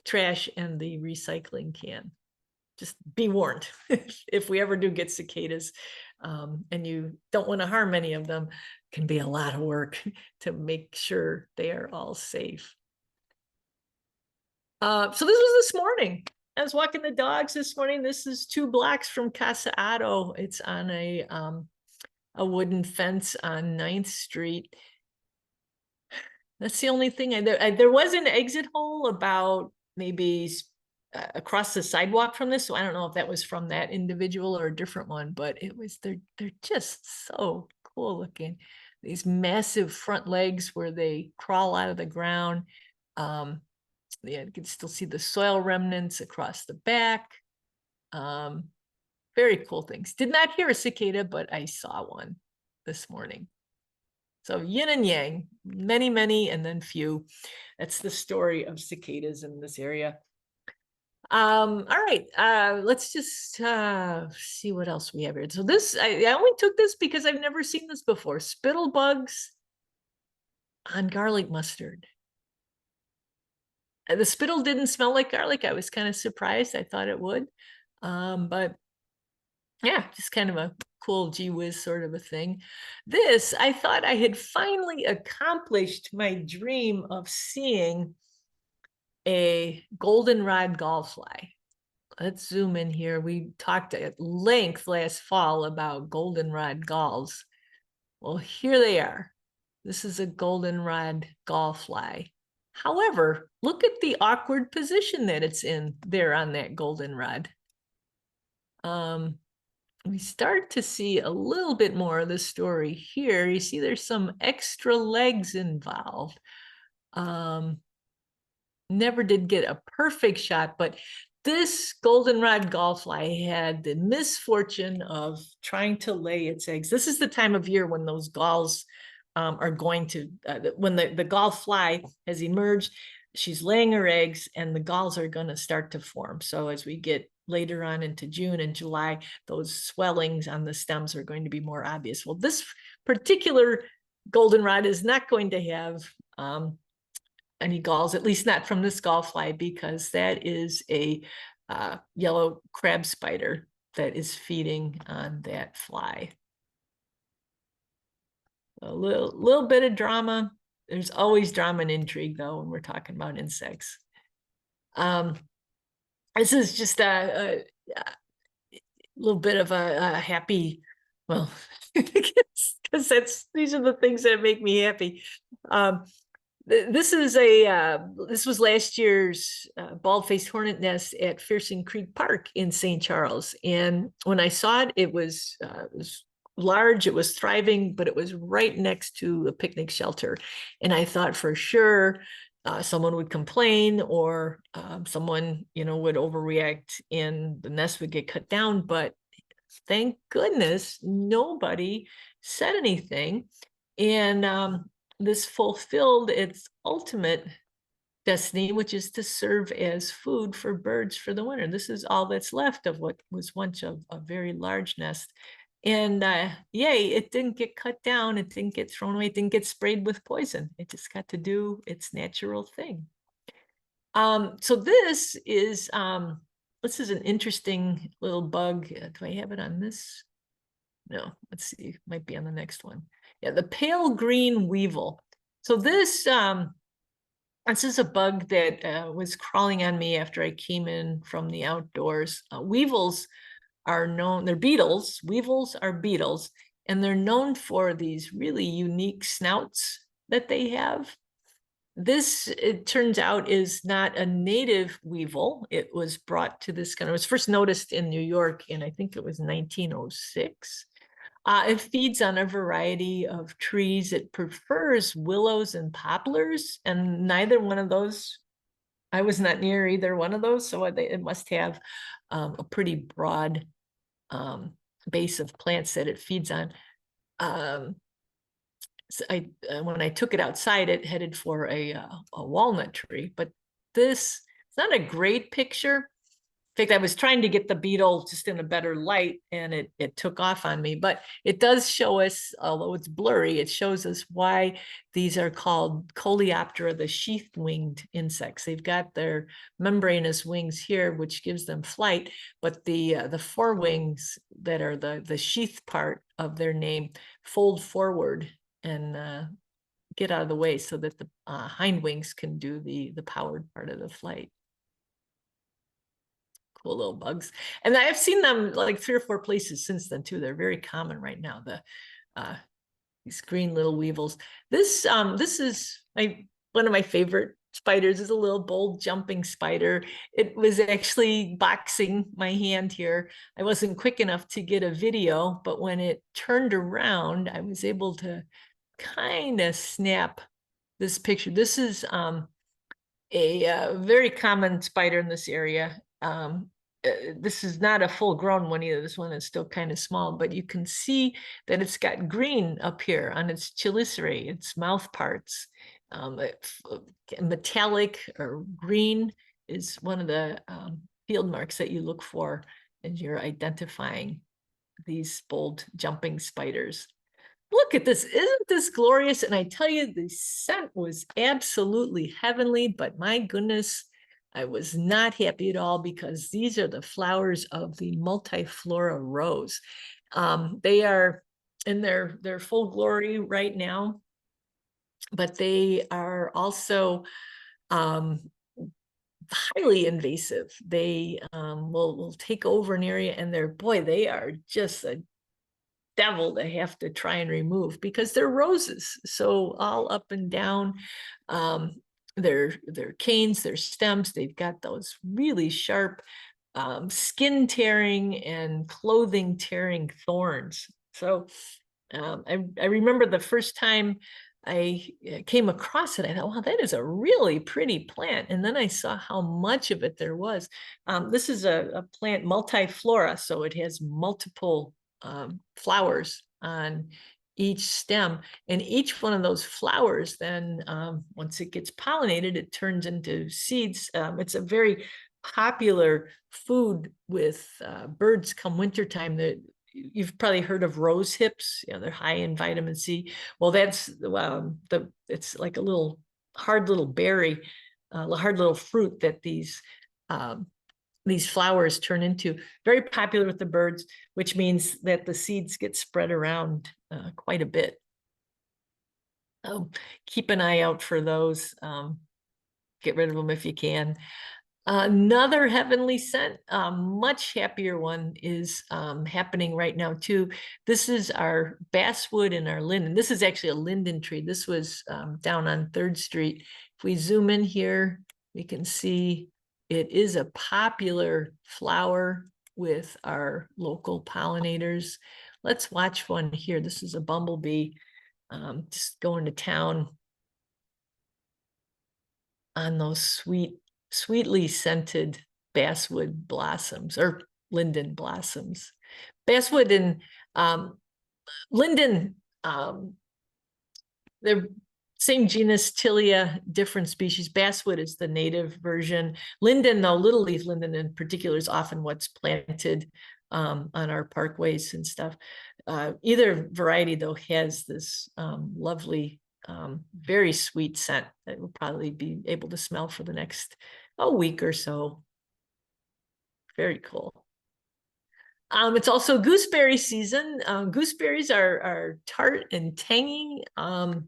trash and the recycling can. Just be warned, if we ever do get cicadas, and you don't want to harm any of them, it can be a lot of work to make sure they are all safe. So this was this morning. I was walking the dogs this morning. This is 2 blocks from Casa Auto. It's on a wooden fence on 9th Street. That's the only thing. There was an exit hole about maybe across the sidewalk from this, so I don't know if that was from that individual or a different one, but it was, they're just so cool looking. These massive front legs where they crawl out of the ground. Yeah, you can still see the soil remnants across the back. Very cool things. Did not hear a cicada, but I saw one this morning. So yin and yang, many, many, and then few. That's the story of cicadas in this area. All right, let's just see what else we have here. So this, I only took this because I've never seen this before. Spittle bugs on garlic mustard. The spittle didn't smell like garlic. I was kind of surprised. I thought it would. But yeah, just kind of a cool gee whiz sort of a thing. This, I thought I had finally accomplished my dream of seeing a goldenrod gallfly. Let's zoom in here. We talked at length last fall about goldenrod galls. Well, here they are. This is a goldenrod gallfly. However, look at the awkward position that it's in there on that goldenrod. We start to see a little bit more of the story here. You see there's some extra legs involved. Never did get a perfect shot, but this goldenrod gallfly had the misfortune of trying to lay its eggs. This is the time of year when those galls are going to, when the gallfly has emerged, she's laying her eggs and the galls are going to start to form. So as we get later on into June and July, those swellings on the stems are going to be more obvious. Well, this particular goldenrod is not going to have any galls, at least not from this gallfly, because that is a yellow crab spider that is feeding on that fly. A little bit of drama. There's always drama and intrigue, though, when we're talking about insects. This is just a little bit of a happy, well, because these are the things that make me happy. This was last year's bald-faced hornet nest at Fearsing Creek Park in St. Charles. And when I saw it, it was large, it was thriving, but it was right next to a picnic shelter. And I thought for sure someone would complain, or someone, would overreact and the nest would get cut down. But thank goodness nobody said anything. And this fulfilled its ultimate destiny, which is to serve as food for birds for the winter. This is all that's left of what was once a very large nest. And yay, it didn't get cut down. It didn't get thrown away. It didn't get sprayed with poison. It just got to do its natural thing. So this is an interesting little bug. Do I have it on this? No, let's see, might be on the next one. Yeah, the pale green weevil. So this is a bug that was crawling on me after I came in from the outdoors. Weevils are known, they're beetles. Weevils are beetles, and they're known for these really unique snouts that they have. This, it turns out, is not a native weevil. It was brought to this country. It was first noticed in New York in, I think it was 1906. It feeds on a variety of trees. It prefers willows and poplars, and neither one of those, I was not near either one of those, so it must have a pretty broad base of plants that it feeds on. So when I took it outside, it headed for a walnut tree, but this, it's not a great picture. In fact, I was trying to get the beetle just in a better light, and it took off on me. But it does show us, although it's blurry, it shows us why these are called Coleoptera, the sheath-winged insects. They've got their membranous wings here, which gives them flight, but the forewings that are the sheath part of their name fold forward and get out of the way so that the hind wings can do the powered part of the flight. Cool little bugs. And I have seen them like 3 or 4 places since then too. They're very common right now. These green little weevils. This is one of my favorite spiders. Is a little bold jumping spider. It was actually boxing my hand here. I wasn't quick enough to get a video, but when it turned around, I was able to kind of snap this picture. This is a very common spider in this area. This is not a full grown one either. This one is still kind of small, but you can see that it's got green up here on its chelicerae, its mouth parts. Metallic or green is one of the field marks that you look for as you're identifying these bold jumping spiders. Look at this, isn't this glorious? And I tell you, the scent was absolutely heavenly, but my goodness, I was not happy at all because these are the flowers of the multiflora rose. They are in their full glory right now, but they are also highly invasive. They will take over an area, and they are just a devil to have to try and remove because they're roses, so all up and down. Their canes, their stems, they've got those really sharp skin tearing and clothing tearing thorns. So I remember the first time I came across it, I thought, wow, that is a really pretty plant. And then I saw how much of it there was. This is a plant multiflora, so it has multiple flowers on each stem, and each one of those flowers then once it gets pollinated, it turns into seeds. It's a very popular food with birds come wintertime. That you've probably heard of rose hips. They're high in vitamin C. Well, that's it's like a little hard little berry, hard little fruit that these flowers turn into. Very popular with the birds, which means that the seeds get spread around quite a bit. Keep an eye out for those. Get rid of them if you can. Another heavenly scent, much happier one, is happening right now too. This is our basswood and our linden. This is actually a linden tree. This was down on 3rd Street. If we zoom in here, we can see it is a popular flower with our local pollinators. Let's watch one here. This is a bumblebee just going to town on those sweetly scented basswood blossoms or linden blossoms. Basswood and linden, they're same genus, Tilia, different species. Basswood is the native version. Linden, though, little leaf linden in particular, is often what's planted on our parkways and stuff. Either variety, though, has this lovely, very sweet scent that we'll probably be able to smell for the next week or so. Very cool. It's also gooseberry season. Gooseberries are tart and tangy. In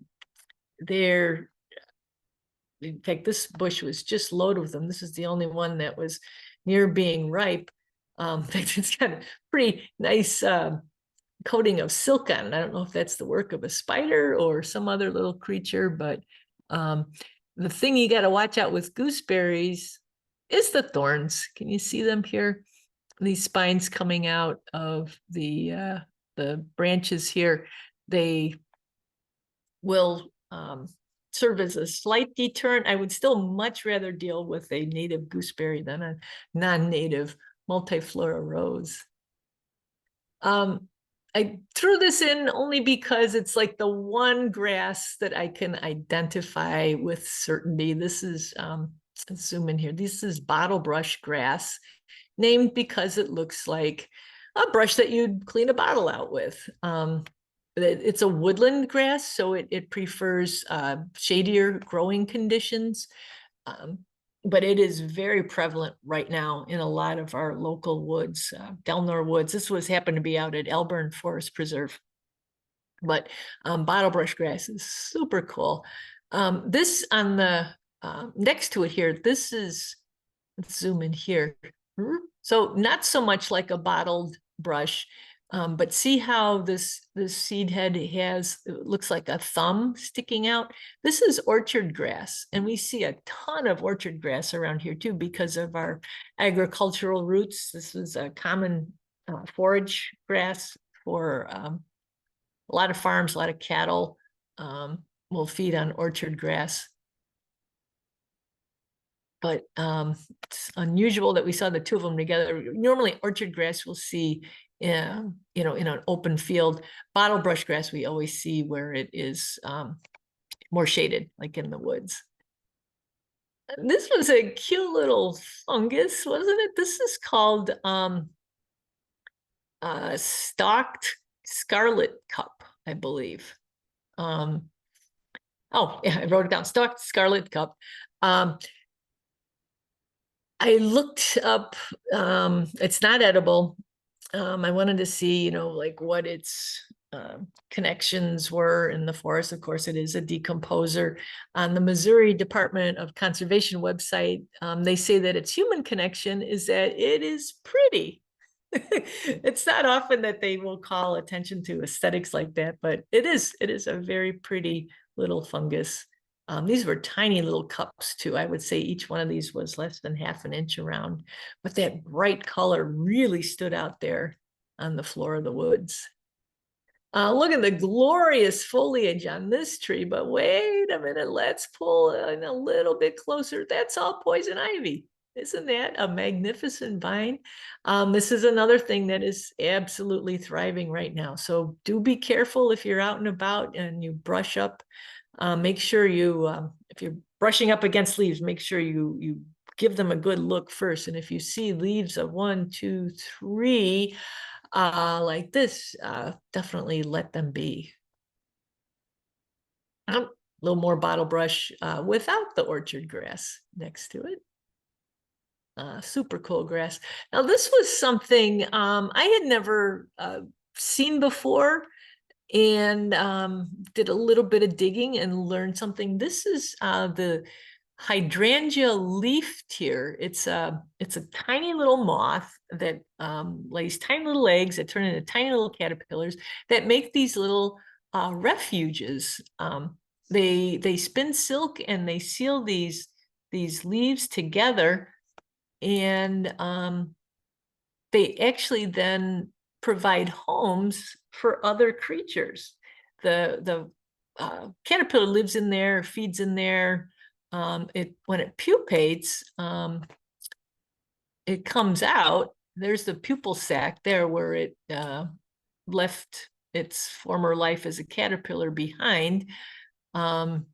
fact, this bush was just loaded with them. This is the only one that was near being ripe. It's got a pretty nice coating of silk on it. I don't know if that's the work of a spider or some other little creature, but the thing you got to watch out with gooseberries is the thorns. Can you see them here? These spines coming out of the branches here, they will serve as a slight deterrent. I would still much rather deal with a native gooseberry than a non-native multiflora rose. I threw this in only because it's like the one grass that I can identify with certainty. This is, let's zoom in here. This is bottlebrush grass, named because it looks like a brush that you'd clean a bottle out with. It's a woodland grass, so it prefers shadier growing conditions. But it is very prevalent right now in a lot of our local woods, Delnor Woods. This was happened to be out at Elburn Forest Preserve. But bottlebrush grass is super cool. This on the next to it here, this is, let's zoom in here. So not so much like a bottled brush, but see how this seed head has, it looks like a thumb sticking out. This is orchard grass, and we see a ton of orchard grass around here too because of our agricultural roots. This is a common forage grass for a lot of farms, a lot of cattle will feed on orchard grass. But it's unusual that we saw the two of them together. Normally orchard grass we'll see, you know, in an open field. Bottlebrush grass we always see where it is more shaded, like in the woods. This was a cute little fungus, wasn't it? This is called stalked scarlet cup, I believe. Oh yeah, I wrote it down, stalked scarlet cup. I looked up, it's not edible. I wanted to see, you know, like what its connections were in the forest. Of course, it is a decomposer. On the Missouri Department of Conservation website, they say that its human connection is that it is pretty. It's not often that they will call attention to aesthetics like that, but it is a very pretty little fungus. These were tiny little cups too. I would say each one of these was less than half an inch around, but that bright color really stood out there on the floor of the woods. Look at the glorious foliage on this tree, but wait a minute, let's pull in a little bit closer. That's all poison ivy. Isn't that a magnificent vine? This is another thing that is absolutely thriving right now. So do be careful if you're out and about and you brush up. Make sure you, if you're brushing up against leaves, make sure you give them a good look first. And if you see leaves of 1, 2, 3, like this, definitely let them be. A little more bottle brush without the orchard grass next to it. Super cool grass. Now this was something I had never seen before, and did a little bit of digging and learned something. This is the hydrangea leaf tear. It's a tiny little moth that lays tiny little eggs that turn into tiny little caterpillars that make these little refuges. They spin silk and they seal these leaves together, and they actually then provide homes for other creatures. The caterpillar lives in there, feeds in there. When it pupates, it comes out. There's the pupal sac there where it left its former life as a caterpillar behind, and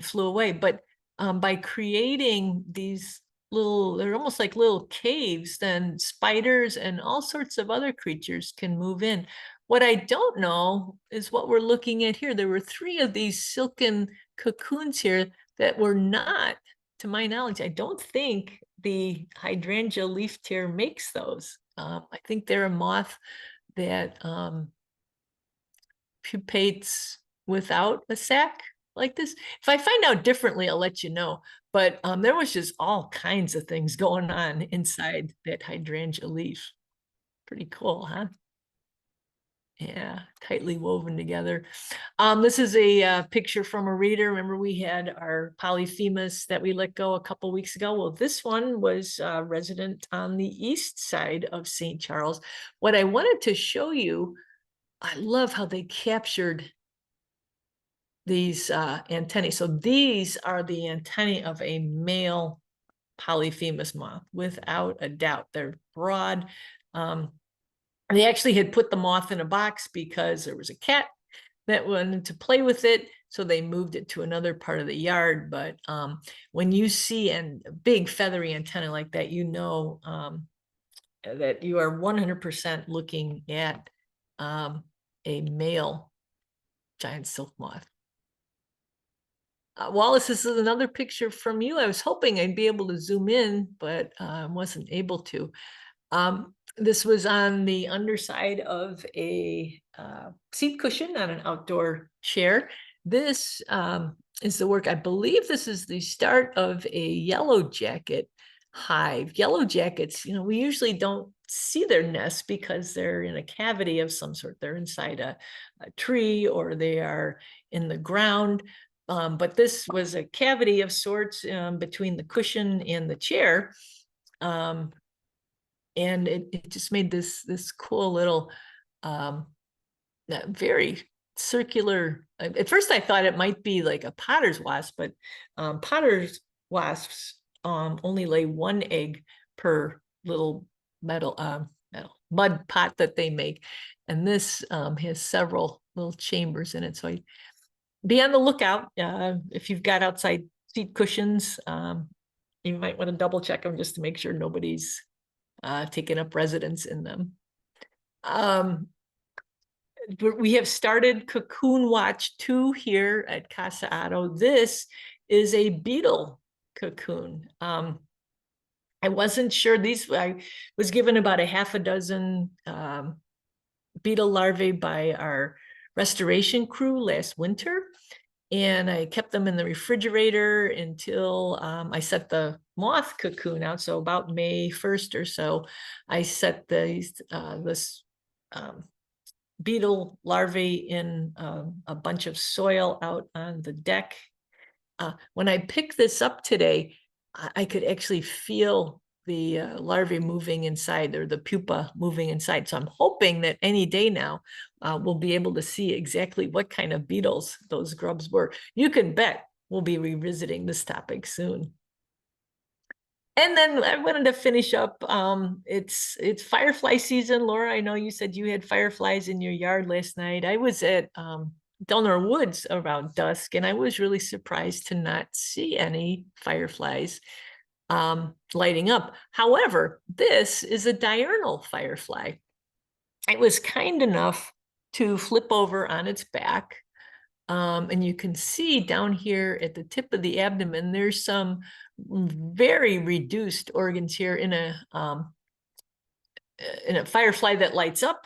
flew away. But by creating these little, they're almost like little caves, then spiders and all sorts of other creatures can move in. What I don't know is what we're looking at here. There were 3 of these silken cocoons here that were not, to my knowledge, I don't think the hydrangea leaf tear makes those. I think they're a moth that pupates without a sac like this. If I find out differently, I'll let you know. But there was just all kinds of things going on inside that hydrangea leaf. Pretty cool, huh? Yeah, tightly woven together. This is a picture from a reader. Remember, we had our Polyphemus that we let go a couple weeks ago. Well, this one was resident on the east side of St. Charles. What I wanted to show you, I love how they captured these antennae. So these are the antennae of a male Polyphemus moth, without a doubt. They're broad. They actually had put the moth in a box because there was a cat that wanted to play with it, so they moved it to another part of the yard. But when you see a big feathery antenna like that, you know that you are 100% looking at a male giant silk moth. Wallace, this is another picture from you. I was hoping I'd be able to zoom in, but wasn't able to. This was on the underside of a seat cushion on an outdoor chair. This is the work, I believe this is the start of a yellow jacket hive. Yellow jackets, you know, we usually don't see their nests because they're in a cavity of some sort. They're inside a tree or they are in the ground. But this was a cavity of sorts between the cushion and the chair. And it just made this cool little very circular. At first I thought it might be like a potter's wasp, but potter's wasps only lay one egg per little metal mud pot that they make, and this has several little chambers in it. So be on the lookout if you've got outside seat cushions. You might want to double check them just to make sure nobody's taken up residence in them. We have started Cocoon Watch 2 here at Casa Otto. This is a beetle cocoon. I wasn't sure I was given about a half a dozen beetle larvae by our restoration crew last winter. And I kept them in the refrigerator until I set the moth cocoon out. So about May 1st or so, I set this beetle larvae in a bunch of soil out on the deck. When I picked this up today, I could actually feel the larvae moving inside, or the pupa moving inside. So I'm hoping that any day now we'll be able to see exactly what kind of beetles those grubs were. You can bet we'll be revisiting this topic soon. And then I wanted to finish up. It's firefly season. Laura, I know you said you had fireflies in your yard last night. I was at Delnor Woods around dusk, and I was really surprised to not see any fireflies lighting up. However, this is a diurnal firefly. It was kind enough to flip over on its back. And you can see down here at the tip of the abdomen, there's some very reduced organs here in a firefly that lights up.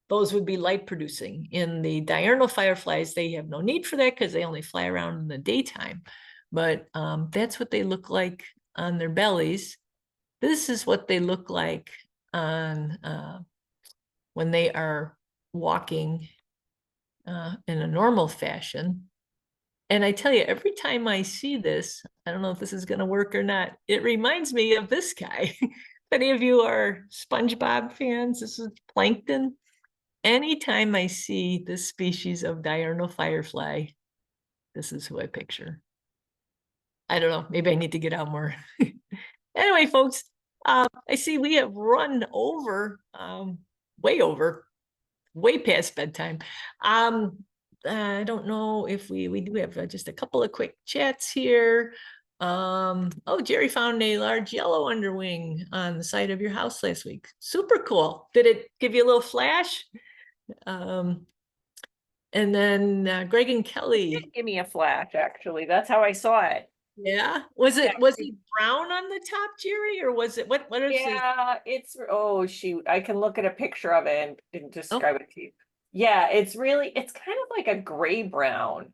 Those would be light producing. In the diurnal fireflies, they have no need for that because they only fly around in the daytime. But that's what they look like on their bellies. This is what they look like on when they are walking in a normal fashion. And I tell you, every time I see this, I don't know if this is going to work or not, it reminds me of this guy. If any of you are SpongeBob fans, this is Plankton. Anytime I see this species of diurnal firefly, this is who I picture. I don't know, maybe I need to get out more. Anyway, folks, I see we have run over, way past bedtime. I don't know if we do have just a couple of quick chats here. Oh, Jerry found a large yellow underwing on the side of your house last week. Super cool. Did it give you a little flash? And then Greg and Kelly. Give me a flash, actually. That's how I saw it. Yeah. Was it brown on the top, Jerry, or was it what is it? Yeah, it's oh shoot. I can look at a picture of it and describe it to you. Yeah, it's kind of like a gray brown.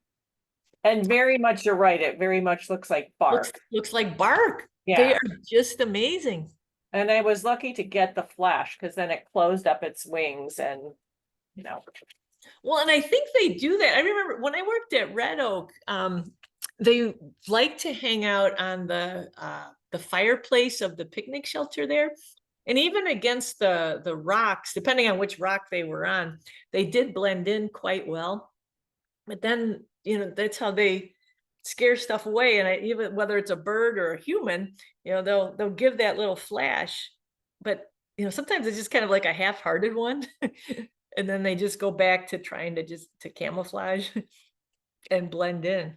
And very much, you're right, it very much looks like bark. Looks like bark. Yeah. They are just amazing. And I was lucky to get the flash because then it closed up its wings and Well, and I think they do that. I remember when I worked at Red Oak, they like to hang out on the fireplace of the picnic shelter there. And even against the rocks, depending on which rock they were on, they did blend in quite well. But then, that's how they scare stuff away. And even whether it's a bird or a human, they'll give that little flash. But sometimes it's just kind of like a half-hearted one. And then they just go back to trying to camouflage and blend in.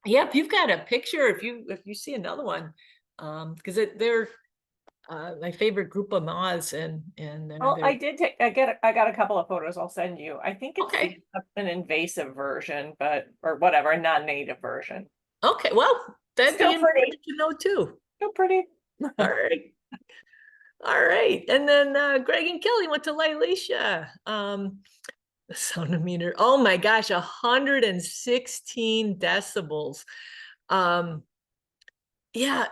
Yeah, if you've got a picture, if you see another one, because they're my favorite group of moths, and Well, they're- I did take, I got a couple of photos I'll send you. I think it's Okay. an invasive version, or whatever, a non-native version. okay, well, that'd be Still pretty. important to know too. So pretty. All right. All right. And then Greg and Kelly went to Lylacia. The sound meter. Oh my gosh, 116 decibels. Yeah,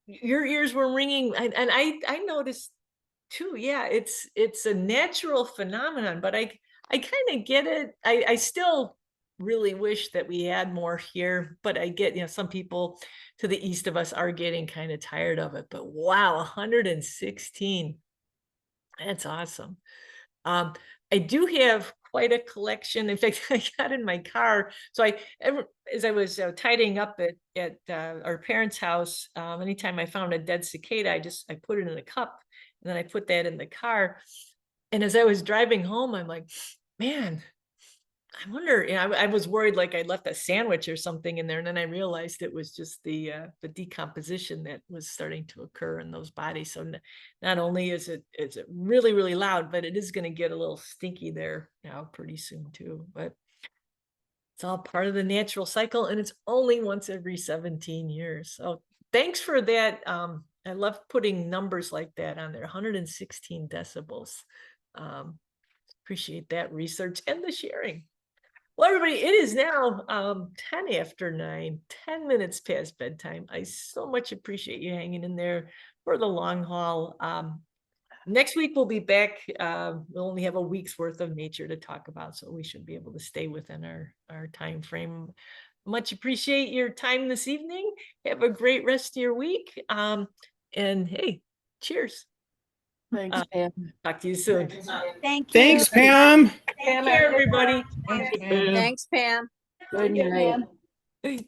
your ears were ringing, and I noticed too. Yeah, it's a natural phenomenon, but I kind of get it. I still really wish that we had more here, but I get, some people to the east of us are getting kind of tired of it. But wow, 116. That's awesome. I do have quite a collection. In fact, I got in my car. So as I was tidying up at our parents' house, anytime I found a dead cicada, I put it in a cup, and then I put that in the car. And as I was driving home, I'm like, man, I wonder, I was worried like I'd left a sandwich or something in there. And then I realized it was just the decomposition that was starting to occur in those bodies. So not only is it really, really loud, but it is going to get a little stinky there now pretty soon too. But it's all part of the natural cycle, and it's only once every 17 years. So thanks for that. I love putting numbers like that on there, 116 decibels. Appreciate that research and the sharing. Well, everybody, it is now 10 after 9, 10 minutes past bedtime. I so much appreciate you hanging in there for the long haul. Next week, we'll be back. We'll only have a week's worth of nature to talk about, so we should be able to stay within our time frame. Much appreciate your time this evening. Have a great rest of your week. And hey, cheers. Thanks, Pam. Talk to you soon. Thank you. Thanks, Pam. Take care, everybody. Thanks, Pam. Good night.